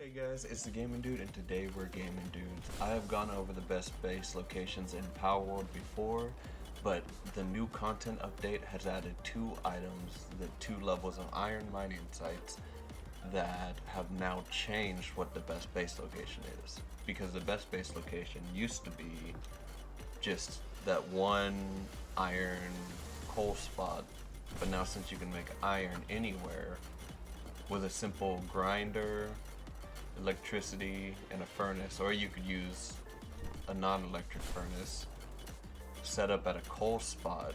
Hey guys, it's TheGamingDood and today we're gaming dudes. I have gone over the best base locations in Palworld before, but the new content update has added two items, the two levels of iron mining sites that have now changed what the best base location is. Because the best base location used to be just that one iron coal spot, but now since you can make iron anywhere with a simple grinder, electricity, and a furnace, or you could use a non-electric furnace set up at a coal spot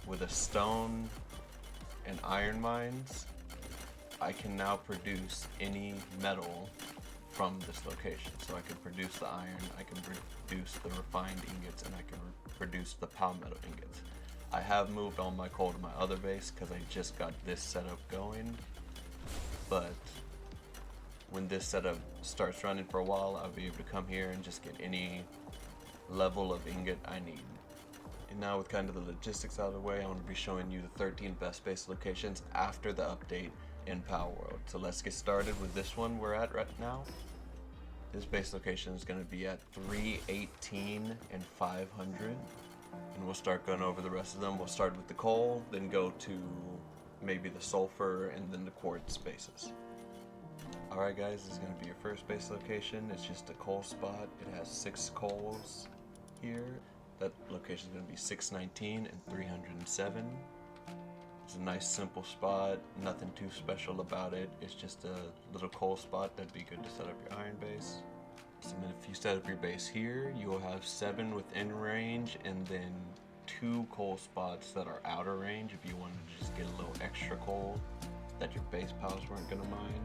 with a stone and iron mines, I can now produce any metal from this location. So I can produce the iron, I can produce the refined ingots, and I can produce the Palmetto ingots. I have moved all my coal to my other base because I just got this setup going, but when this setup starts running for a while, I'll be able to come here and just get any level of ingot I need. And now with kind of the logistics out of the way, I want to be showing you the 13 best base locations after the update in Palworld. So let's get started with this one we're at right now. This base location is going to be at 318 and 500. And we'll start going over the rest of them. We'll start with the coal, then go to maybe the sulfur, and then the quartz bases. Alright guys, this is going to be your first base location. It's just a coal spot. It has 6 coals here. That location is going to be 619 and 307. It's a nice simple spot, nothing too special about it. It's just a little coal spot that'd be good to set up your iron base. So then if you set up your base here, you will have 7 within range and then 2 coal spots that are outer range if you wanted to just get a little extra coal that your base pals weren't going to mine.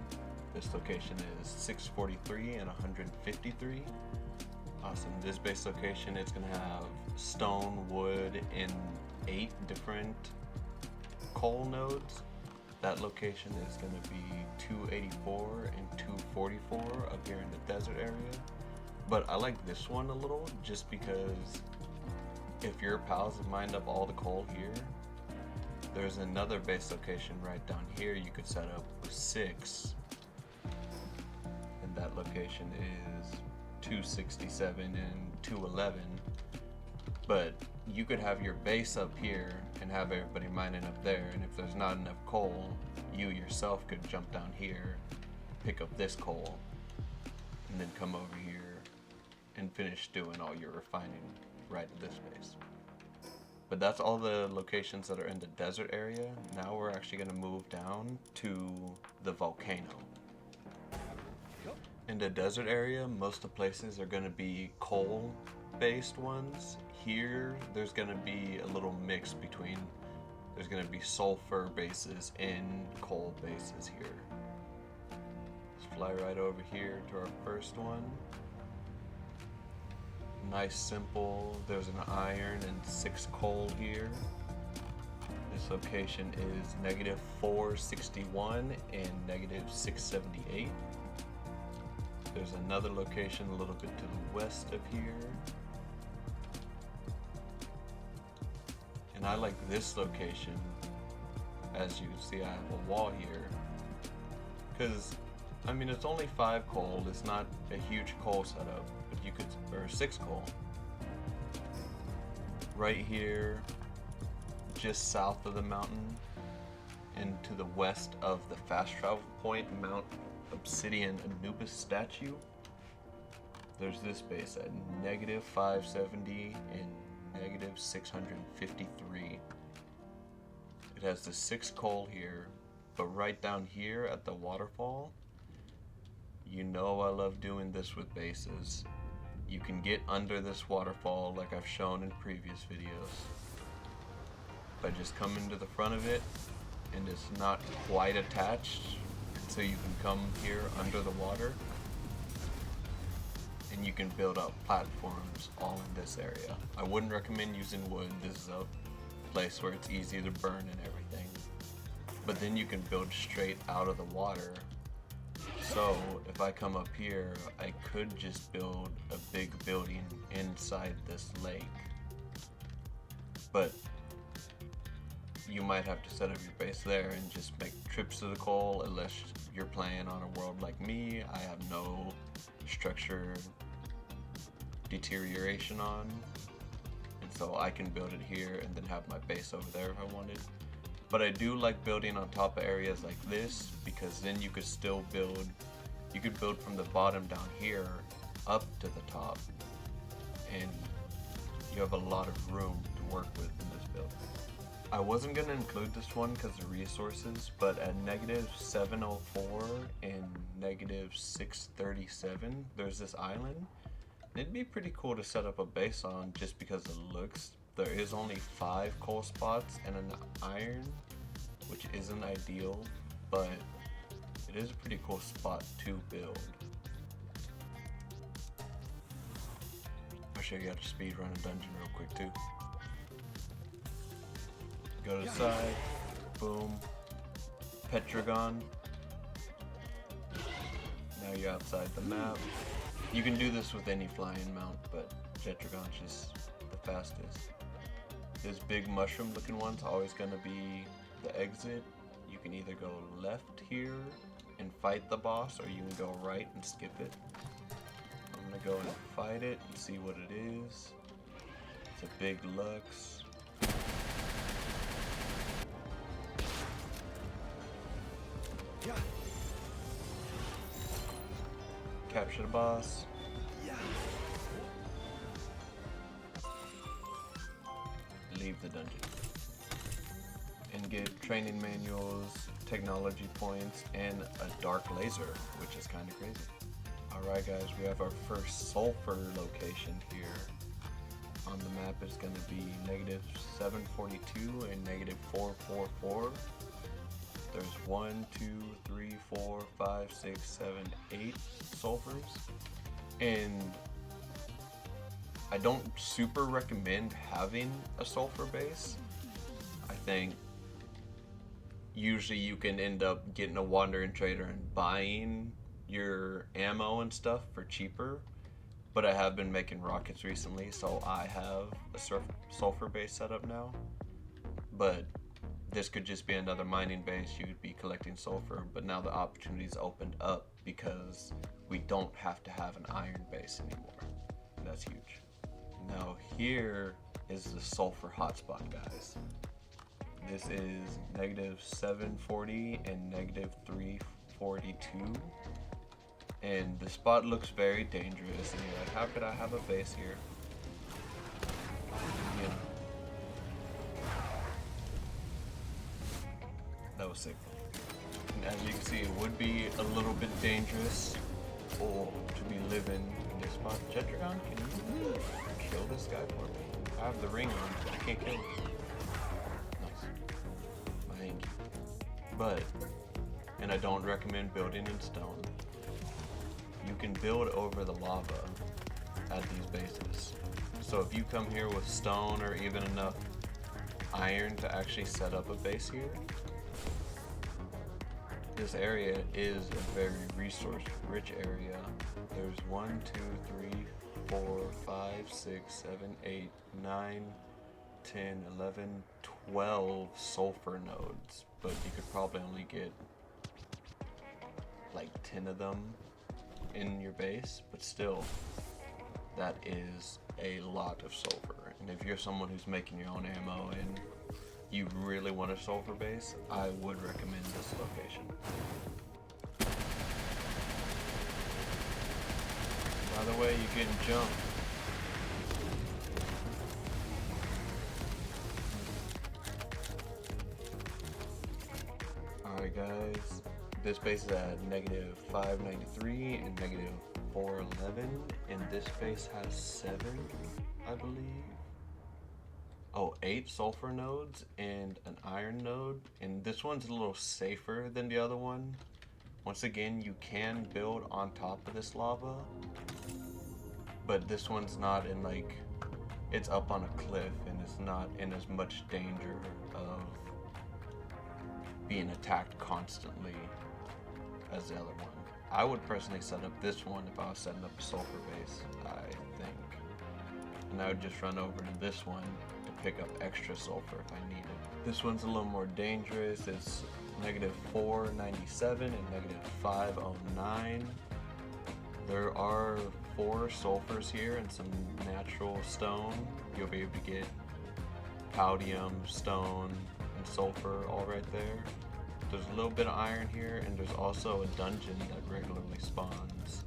This location is 643 and 153. Awesome. This base location is going to have stone, wood, and 8 different coal nodes. That location is going to be 284 and 244 up here in the desert area. But I like this one a little just because if your pals have mined up all the coal here, there's another base location right down here you could set up with 6. That location is 267 and 211, but you could have your base up here and have everybody mining up there, and if there's not enough coal, you yourself could jump down here, pick up this coal, and then come over here and finish doing all your refining right at this base. But that's all the locations that are in the desert area. Now we're actually going to move down to the volcano. In the desert area, most of the places are going to be coal-based ones. Here, there's going to be a little mix between, there's going to be sulfur bases and coal bases here. Let's fly right over here to our first one. Nice, simple. There's an iron and 6 coal here. This location is negative 461 and negative 678. There's another location a little bit to the west of here. And I like this location. As you can see, I have a wall here. Because, I mean, it's only 5 coal. It's not a huge coal setup. But you could, or 6 coal. Right here, just south of the mountain, and to the west of the fast travel point, Mount Obsidian Anubis statue, there's this base at negative 570 and negative 653. It has the 6 coal here, but right down here at the waterfall, you know I love doing this with bases. You can get under this waterfall like I've shown in previous videos by just coming to the front of it, and it's not quite attached, so you can come here under the water and you can build up platforms all in this area. I wouldn't recommend using wood. This is a place where it's easy to burn and everything, but then you can build straight out of the water. So if I come up here, I could just build a big building inside this lake, but you might have to set up your base there and just make trips to the coal unless you're playing on a world like me structure deterioration on, and so I can build it here and then have my base over there if I wanted. But I do like building on top of areas like this, because then you could still build, you could build from the bottom down here up to the top, and you have a lot of room to work with in this build. I wasn't going to include this one because of resources, but at -704 and -637 there's this island. It'd be pretty cool to set up a base on just because of the looks. There is only 5 coal spots and an iron, which isn't ideal, but it is a pretty cool spot to build. I'll show you how to speed run a dungeon real quick too. Go to the side, boom, Petragon. Now you're outside the map. You can do this with any flying mount, but Petragon's just the fastest. This big mushroom looking one's always gonna be the exit. You can either go left here and fight the boss, or you can go right and skip it. I'm gonna go and fight it and see what it is. It's a big Lux. Capture the boss. Leave the dungeon. And get training manuals, technology points, and a dark laser, which is kind of crazy. Alright guys, we have our first Sulfur location here. On the map is going to be -742 and -444. There's 1, 2, 3, 4, 5, 6, 7, 8 sulfurs, and I don't super recommend having a sulfur base. I think usually you can end up getting a wandering trader and buying your ammo and stuff for cheaper, but I have been making rockets recently, so I have a sulfur base set up now. But this could just be another mining base. You could be collecting sulfur, but now the opportunity's opened up because we don't have to have an iron base anymore. That's huge. Now here is the sulfur hotspot, guys. This is -740 and -342. And the spot looks very dangerous, and you're like, how could I have a base here? You know. That was sick. And as you can see, it would be a little bit dangerous to be living in this spot. Jetragon, can you kill this guy for me? I have the ring on, but I can't kill him. Nice. My hanky. But, and I don't recommend building in stone. You can build over the lava at these bases. So if you come here with stone or even enough iron to actually set up a base here, this area is a very resource-rich area. There's 1, 2, 3, 4, 5, 6, 7, 8, 9, 10, 11, 12 sulfur nodes, but you could probably only get like 10 of them in your base, but still, that is a lot of sulfur. And if you're someone who's making your own ammo and you really want a sulfur base, I would recommend this location. By the way, you can jump. Alright guys, this base is at -593 and -411, and this base has 7, I believe. Oh, 8 sulfur nodes and an iron node, and this one's a little safer than the other one. Once again, you can build on top of this lava, but this one's not in like, it's up on a cliff and it's not in as much danger of being attacked constantly as the other one. I would personally set up this one if I was setting up a sulfur base, I think. And I would just run over to this one to pick up extra sulfur if I needed. This one's a little more dangerous. It's -497 and -509. There are 4 sulfurs here and some natural stone. You'll be able to get palladium, stone, and sulfur all right there. There's a little bit of iron here, and there's also a dungeon that regularly spawns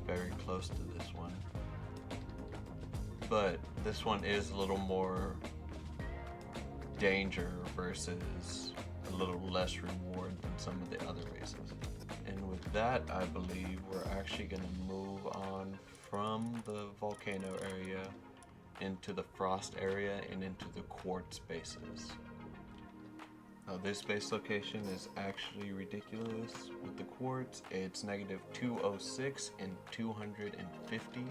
very close to this one. But this one is a little more danger versus a little less reward than some of the other races. And with that, I believe we're actually going to move on from the volcano area into the frost area and into the quartz bases. Now this base location is actually ridiculous with the quartz. It's negative 206 and 250.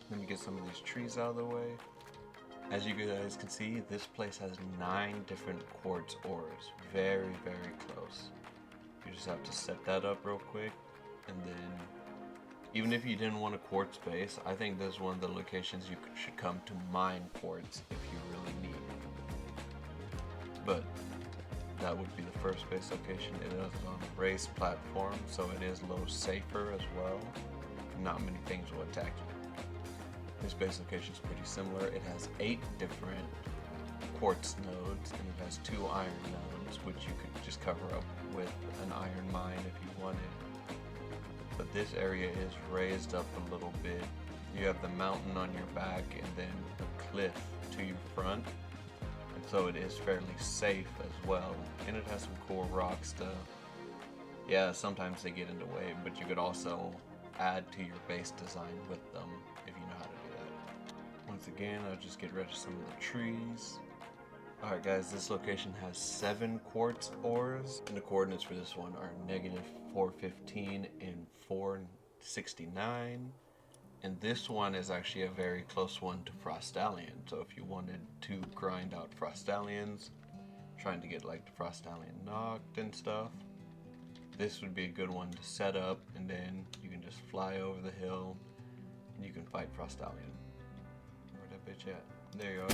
Let me get some of these trees out of the way. As you guys can see, this place has 9 different quartz ores. Very, very close. You just have to set that up real quick, and then even if you didn't want a quartz base, I think this is one of the locations you should come to mine quartz if you really need it. But that would be the first base location. It is on a raised platform, so it is a little safer as well. Not many things will attack you. This base location is pretty similar. It has 8 different quartz nodes, and it has 2 iron nodes, which you could just cover up with an iron mine if you wanted. But this area is raised up a little bit. You have the mountain on your back and then a cliff to your front, and so it is fairly safe as well. And it has some cool rock stuff. Yeah, sometimes they get in the way, but you could also add to your base design with them if you know how to do that. Once again, I'll just get rid of some of the trees. Alright guys, this location has 7 quartz ores, and the coordinates for this one are negative 415 and 469. And this one is actually a very close one to Frostallion, so if you wanted to grind out Frostallions, trying to get like the Frostallion knocked and stuff, this would be a good one to set up, and then you can just fly over the hill and you can fight Frostallion. Where that bitch at? There you are.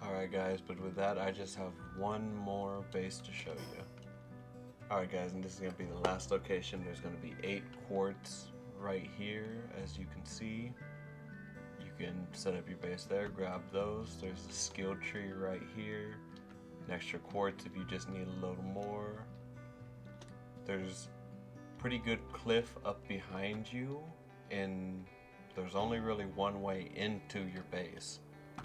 Alright guys, but with that I just have one more base to show you. Alright guys, and this is going to be the last location. There's going to be 8 quartz right here, as you can see. You can set up your base there, grab those. There's a skill tree right here. An extra quartz if you just need a little more. There's pretty good cliff up behind you, and there's only really one way into your base.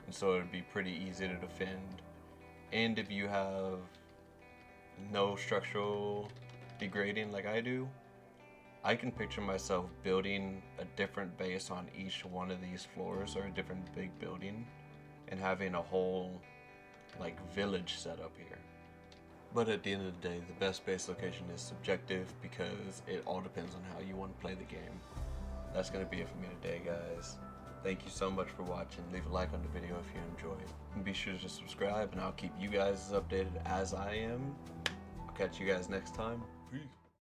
And so it would be pretty easy to defend. And if you have no structural degrading like I do, I can picture myself building a different base on each one of these floors, or a different big building, and having a whole like village set up here. But at the end of the day, the best base location is subjective because it all depends on how you want to play the game. That's going to be it for me today, guys. Thank you so much for watching. Leave a like on the video if you enjoyed. And be sure to subscribe, and I'll keep you guys as updated as I am. I'll catch you guys next time. Peace.